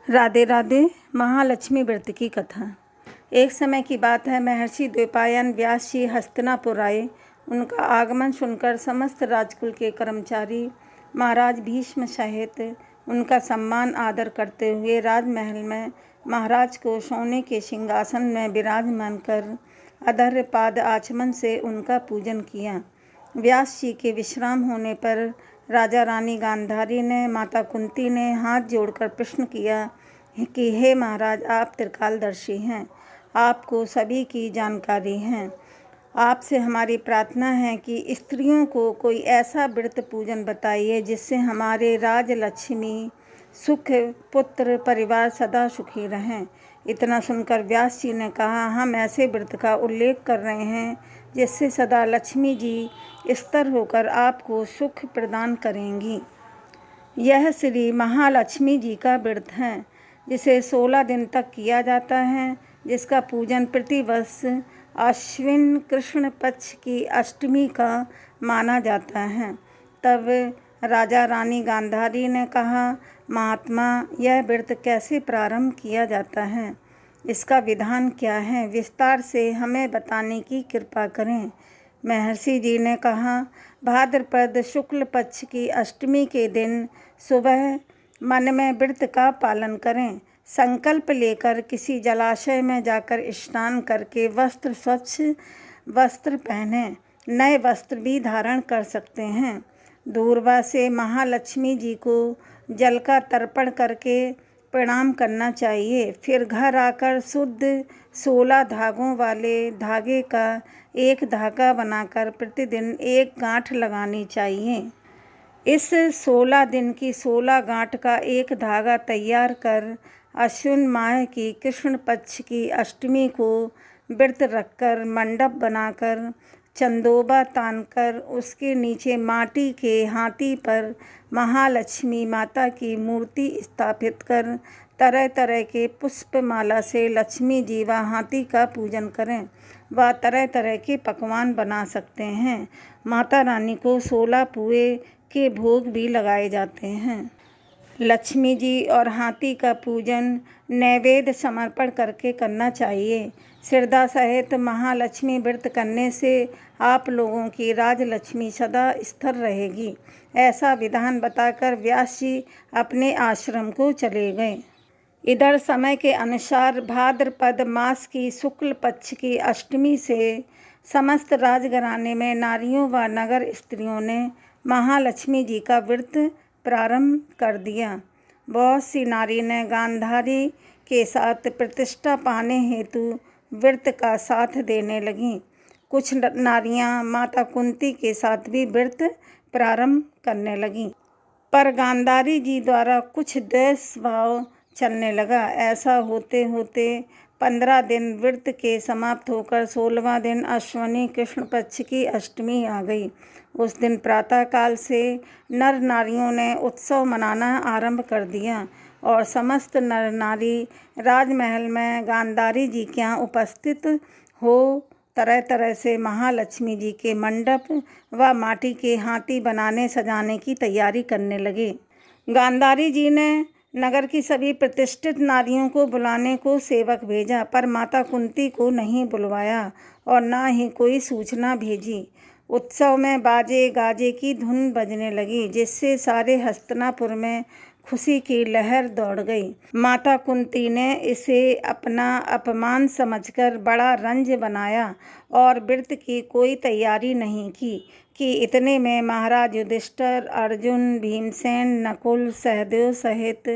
राधे राधे। महालक्ष्मी व्रत की कथा। एक समय की बात है, महर्षि द्वैपायन व्यास जी हस्तिनापुर आए। उनका आगमन सुनकर समस्त राजकुल के कर्मचारी महाराज भीष्म सहित उनका सम्मान आदर करते हुए राजमहल में महाराज को सोने के सिंहासन में विराजमान कर अधर्यपाद आचमन से उनका पूजन किया। व्यास जी के विश्राम होने पर राजा रानी गांधारी ने माता कुंती ने हाथ जोड़कर प्रश्न किया कि हे महाराज, आप त्रिकालदर्शी हैं, आपको सभी की जानकारी है। आपसे हमारी प्रार्थना है कि स्त्रियों को कोई ऐसा व्रत पूजन बताइए जिससे हमारे राज लक्ष्मी, सुख, पुत्र, परिवार सदा सुखी रहें। इतना सुनकर व्यास जी ने कहा, हम ऐसे व्रत का उल्लेख कर रहे हैं जिससे सदा लक्ष्मी जी स्थिर होकर आपको सुख प्रदान करेंगी। यह श्री महालक्ष्मी जी का व्रत है जिसे 16 दिन तक किया जाता है, जिसका पूजन प्रतिवर्ष आश्विन कृष्ण पक्ष की अष्टमी का माना जाता है। तब राजा रानी गांधारी ने कहा, महात्मा, यह व्रत कैसे प्रारंभ किया जाता है, इसका विधान क्या है, विस्तार से हमें बताने की कृपा करें। महर्षि जी ने कहा, भाद्रपद शुक्ल पक्ष की अष्टमी के दिन सुबह मन में व्रत का पालन करें। संकल्प लेकर किसी जलाशय में जाकर स्नान करके स्वच्छ वस्त्र पहनें। नए वस्त्र भी धारण कर सकते हैं। दूरबा से महालक्ष्मी जी को जल का तर्पण करके प्रणाम करना चाहिए। फिर घर आकर शुद्ध 16 धागों वाले धागे का एक धागा बनाकर प्रतिदिन एक गांठ लगानी चाहिए। इस 16 दिन की 16 गांठ का एक धागा तैयार कर अश्विन माह की कृष्ण पक्ष की अष्टमी को व्रत रखकर मंडप बनाकर चंदोबा तानकर उसके नीचे माटी के हाथी पर महालक्ष्मी माता की मूर्ति स्थापित कर तरह तरह के पुष्पमाला से लक्ष्मी जी व हाथी का पूजन करें। वह तरह तरह के पकवान बना सकते हैं। माता रानी को 16 पुए के भोग भी लगाए जाते हैं। लक्ष्मी जी और हाथी का पूजन नैवेद्य समर्पण करके करना चाहिए। श्रद्धा सहित महालक्ष्मी व्रत करने से आप लोगों की राजलक्ष्मी सदा स्थिर रहेगी। ऐसा विधान बताकर व्यास जी अपने आश्रम को चले गए। इधर समय के अनुसार भाद्रपद मास की शुक्ल पक्ष की अष्टमी से समस्त राजघराने में नारियों व नगर स्त्रियों ने महालक्ष्मी जी का व्रत प्रारंभ कर दिया। बहुत सी नारी ने गांधारी के साथ प्रतिष्ठा पाने हेतु व्रत का साथ देने लगीं। कुछ नारियां माता कुंती के साथ भी व्रत प्रारंभ करने लगीं, पर गांधारी जी द्वारा कुछ द्वेष भाव चलने लगा। ऐसा होते होते 15 दिन व्रत के समाप्त होकर 16वां दिन अश्विनी कृष्ण पक्ष की अष्टमी आ गई। उस दिन प्रातःकाल से नर नारियों ने उत्सव मनाना आरंभ कर दिया और समस्त नर नारी राजमहल में गांधारी जी के यहाँ उपस्थित हो तरह तरह से महालक्ष्मी जी के मंडप व माटी के हाथी बनाने सजाने की तैयारी करने लगे। गांधारी जी ने नगर की सभी प्रतिष्ठित नारियों को बुलाने को सेवक भेजा, पर माता कुंती को नहीं बुलवाया और ना ही कोई सूचना भेजी। उत्सव में बाजे गाजे की धुन बजने लगी, जिससे सारे हस्तिनापुर में खुशी की लहर दौड़ गई। माता कुंती ने इसे अपना अपमान समझकर बड़ा रंज बनाया और व्रत की कोई तैयारी नहीं की कि इतने में महाराज युधिष्ठिर, अर्जुन, भीमसेन, नकुल, सहदेव सहित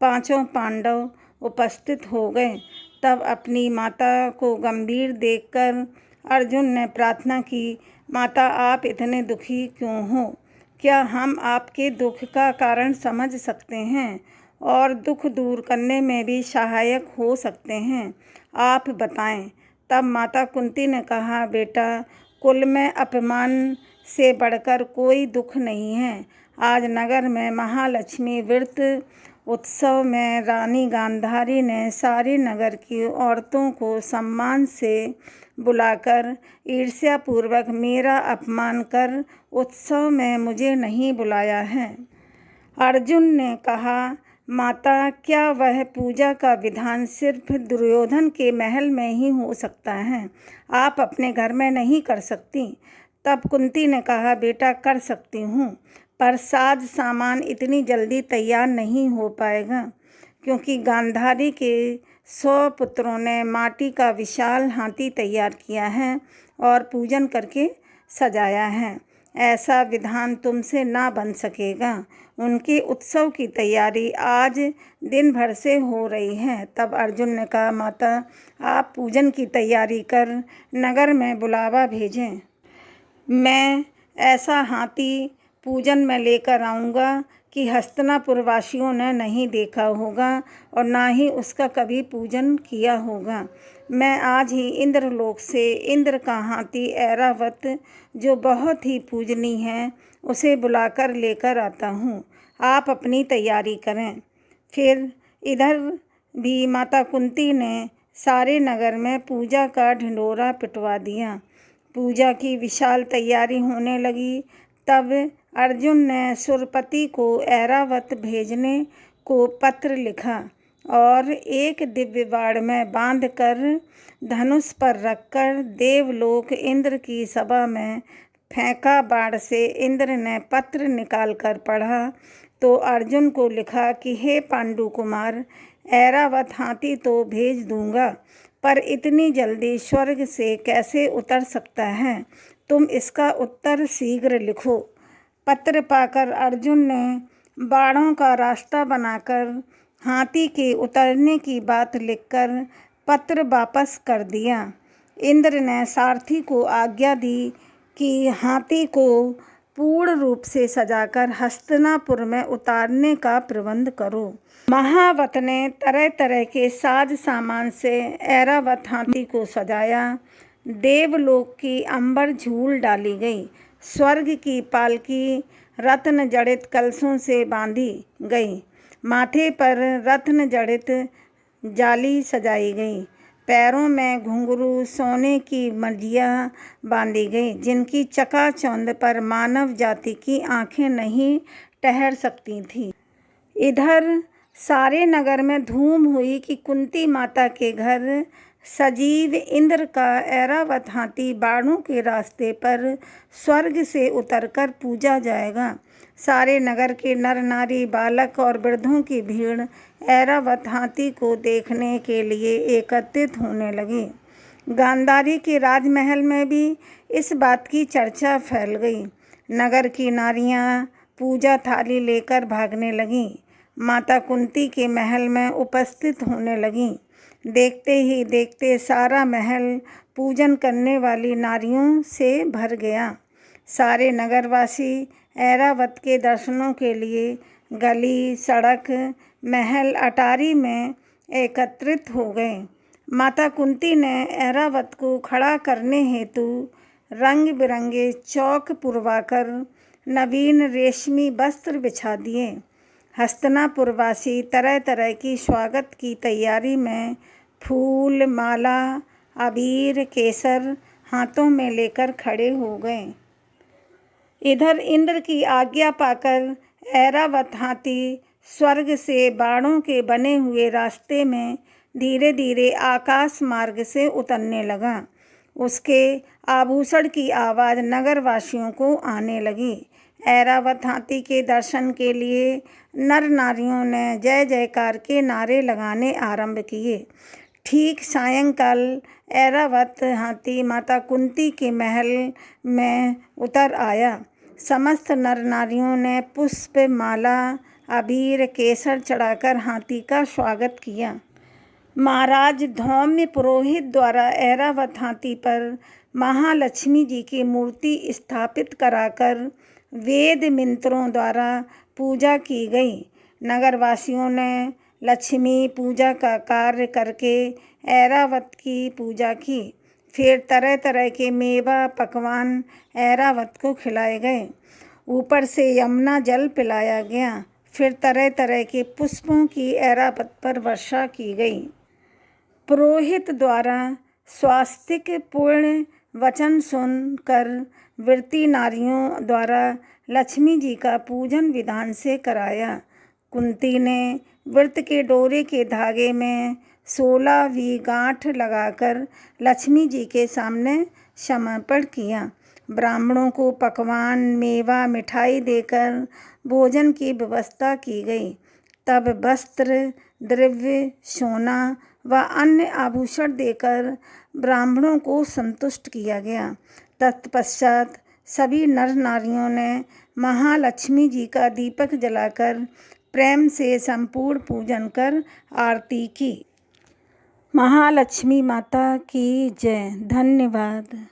5 पांडव उपस्थित हो गए। तब अपनी माता को गंभीर देखकर अर्जुन ने प्रार्थना की, माता, आप इतने दुखी क्यों हो? क्या हम आपके दुख का कारण समझ सकते हैं और दुख दूर करने में भी सहायक हो सकते हैं? आप बताएं। तब माता कुंती ने कहा, बेटा, कुल में अपमान से बढ़कर कोई दुख नहीं है। आज नगर में महालक्ष्मी व्रत उत्सव में रानी गांधारी ने सारी नगर की औरतों को सम्मान से बुलाकर ईर्ष्यापूर्वक मेरा अपमान कर उत्सव में मुझे नहीं बुलाया है। अर्जुन ने कहा, माता, क्या वह पूजा का विधान सिर्फ दुर्योधन के महल में ही हो सकता है? आप अपने घर में नहीं कर सकती? तब कुंती ने कहा, बेटा कर सकती हूँ, पर साज सामान इतनी जल्दी तैयार नहीं हो पाएगा, क्योंकि गांधारी के 100 पुत्रों ने माटी का विशाल हाथी तैयार किया है और पूजन करके सजाया है। ऐसा विधान तुमसे ना बन सकेगा। उनके उत्सव की तैयारी आज दिन भर से हो रही है। तब अर्जुन ने कहा, माता, आप पूजन की तैयारी कर नगर में बुलावा भेजें। मैं ऐसा हाथी पूजन में लेकर आऊँगा कि हस्तिनापुर वासियों ने नहीं देखा होगा और ना ही उसका कभी पूजन किया होगा। मैं आज ही इंद्रलोक से इंद्र का हाथी ऐरावत, जो बहुत ही पूजनीय है, उसे बुलाकर लेकर आता हूँ। आप अपनी तैयारी करें। फिर इधर भी माता कुंती ने सारे नगर में पूजा का ढिंढोरा पिटवा दिया। पूजा की विशाल तैयारी होने लगी। तब अर्जुन ने सुरपति को ऐरावत भेजने को पत्र लिखा और एक दिव्य बाड़ में बांधकर धनुष पर रखकर देवलोक इंद्र की सभा में फेंका। बाण से इंद्र ने पत्र निकालकर पढ़ा तो अर्जुन को लिखा कि हे पांडु कुमार, ऐरावत हाथी तो भेज दूंगा, पर इतनी जल्दी स्वर्ग से कैसे उतर सकता है? तुम इसका उत्तर शीघ्र लिखो। पत्र पाकर अर्जुन ने बाणों का रास्ता बनाकर हाथी के उतरने की बात लिखकर पत्र वापस कर दिया। इंद्र ने सारथी को आज्ञा दी कि हाथी को पूर्ण रूप से सजाकर हस्तिनापुर में उतारने का प्रबंध करो। महावत ने तरह तरह के साज सामान से ऐरावत हाथी को सजाया। देवलोक की अंबर झूल डाली गई। स्वर्ग की पालकी रत्न जड़ित कलशों से बांधी गई। माथे पर रत्न जड़ित जाली सजाई गई। पैरों में घुंघरू सोने की मड़िया बांधी गई, जिनकी चकाचौंध पर मानव जाति की आंखें नहीं ठहर सकती थी। इधर सारे नगर में धूम हुई कि कुंती माता के घर सजीव इंद्र का ऐरावत हाथी बाणों के रास्ते पर स्वर्ग से उतरकर पूजा जाएगा। सारे नगर के नर नारी, बालक और वृद्धों की भीड़ ऐरावत हाथी को देखने के लिए एकत्रित होने लगी। गांधारी के राजमहल में भी इस बात की चर्चा फैल गई। नगर की नारियां पूजा थाली लेकर भागने लगीं। माता कुंती के महल में उपस्थित होने लगीं। देखते ही देखते सारा महल पूजन करने वाली नारियों से भर गया। सारे नगरवासी ऐरावत के दर्शनों के लिए गली, सड़क, महल, अटारी में एकत्रित हो गए। माता कुंती ने ऐरावत को खड़ा करने हेतु रंग बिरंगे चौक पुरवाकर नवीन रेशमी वस्त्र बिछा दिए। हस्तिनापुरवासी तरह तरह की स्वागत की तैयारी में फूल, माला, अबीर, केसर हाथों में लेकर खड़े हो गए। इधर इंद्र की आज्ञा पाकर ऐरावत हाथी स्वर्ग से बाणों के बने हुए रास्ते में धीरे धीरे आकाश मार्ग से उतरने लगा। उसके आभूषण की आवाज़ नगरवासियों को आने लगी। ऐरावत हाथी के दर्शन के लिए नर नारियों ने जय जयकार के नारे लगाने आरंभ किए। ठीक सायंकाल ऐरावत हाथी माता कुंती के महल में उतर आया। समस्त नर नारियों ने पुष्प, माला, अबीर, केसर चढ़ाकर हाथी का स्वागत किया। महाराज धौम्य पुरोहित द्वारा ऐरावत हाथी पर महालक्ष्मी जी की मूर्ति स्थापित कराकर वेद मंत्रों द्वारा पूजा की गई। नगरवासियों ने लक्ष्मी पूजा का कार्य करके ऐरावत की पूजा की। फिर तरह तरह के मेवा पकवान ऐरावत को खिलाए गए। ऊपर से यमुना जल पिलाया गया। फिर तरह तरह के पुष्पों की ऐरावत पर वर्षा की गई। पुरोहित द्वारा स्वास्तिक पूर्ण वचन सुनकर व्रती नारियों द्वारा लक्ष्मी जी का पूजन विधान से कराया। कुंती ने व्रत के डोरे के धागे में 16वीं गांठ लगाकर लक्ष्मी जी के सामने समर्पण किया। ब्राह्मणों को पकवान, मेवा, मिठाई देकर भोजन की व्यवस्था की गई। तब वस्त्र, द्रव्य, सोना व अन्य आभूषण देकर ब्राह्मणों को संतुष्ट किया गया। तत्पश्चात सभी नर नारियों ने महालक्ष्मी जी का दीपक जलाकर प्रेम से संपूर्ण पूजन कर आरती की। महालक्ष्मी माता की जय। धन्यवाद।